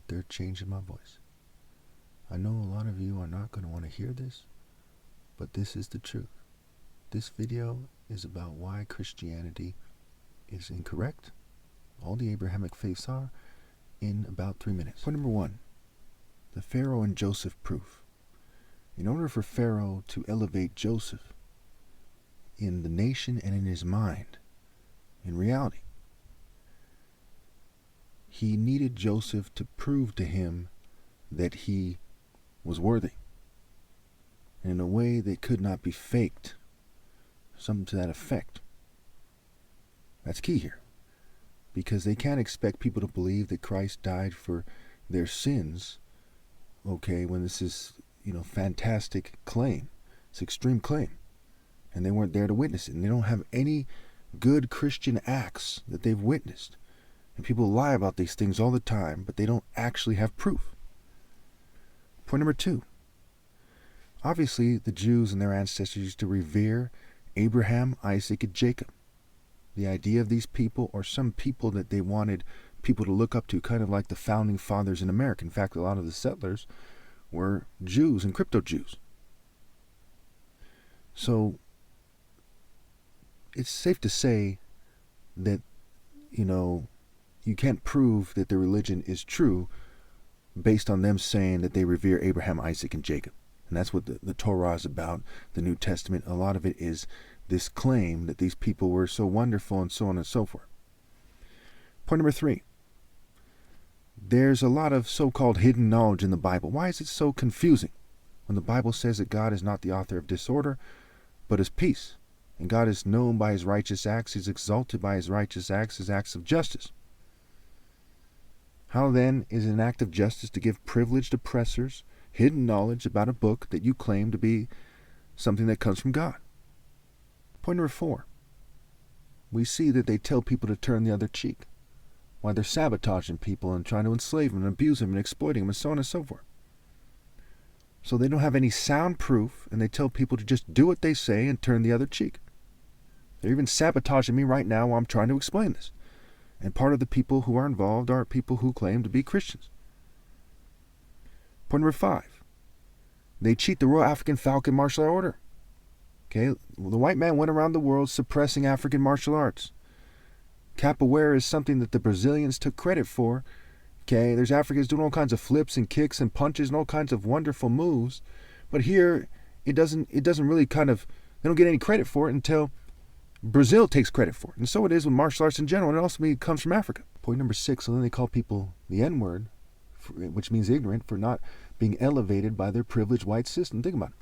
they're changing my voice. I know a lot of you are not going to want to hear this, but this is the truth. This video is about why Christianity is incorrect. All the Abrahamic faiths are, in about 3 minutes. Point number 1, the Pharaoh and Joseph proof. In order for Pharaoh to elevate Joseph in the nation and in his mind, in reality, he needed Joseph to prove to him that he was worthy, and in a way that could not be faked. Something to that effect. That's key here, because they can't expect people to believe that Christ died for their sins, okay, when this is, fantastic claim. It's extreme claim. And they weren't there to witness it. And they don't have any good Christian acts that they've witnessed. And people lie about these things all the time, but they don't actually have proof. Point number 2. Obviously, the Jews and their ancestors used to revere Abraham, Isaac, and Jacob. The idea of these people, or some people that they wanted people to look up to, kind of like the founding fathers in America. In fact, a lot of the settlers were Jews and crypto-Jews. So it's safe to say that, you can't prove that their religion is true based on them saying that they revere Abraham, Isaac, and Jacob. And that's what the Torah is about, the New Testament. A lot of it is this claim that these people were so wonderful and so on and so forth. Point number 3. There's a lot of so-called hidden knowledge in the Bible. Why is it so confusing when the Bible says that God is not the author of disorder, but is peace? And God is known by his righteous acts. He's exalted by his righteous acts, his acts of justice. How then is it an act of justice to give privileged oppressors hidden knowledge about a book that you claim to be something that comes from God? Point number 4. We see that they tell people to turn the other cheek, while they're sabotaging people and trying to enslave them and abuse them and exploiting them and so on and so forth. So they don't have any sound proof, and they tell people to just do what they say and turn the other cheek. They're even sabotaging me right now while I'm trying to explain this. And part of the people who are involved are people who claim to be Christians. Point number 5. They cheat the Royal African Falcon Martial Art Order. Okay, the white man went around the world suppressing African martial arts. Capoeira is something that the Brazilians took credit for. Okay, there's Africans doing all kinds of flips and kicks and punches and all kinds of wonderful moves. But here, it doesn't really they don't get any credit for it until Brazil takes credit for it. And so it is with martial arts in general, and it also comes from Africa. Point number 6, so then they call people the N-word, which means ignorant, for not being elevated by their privileged white system. Think about it.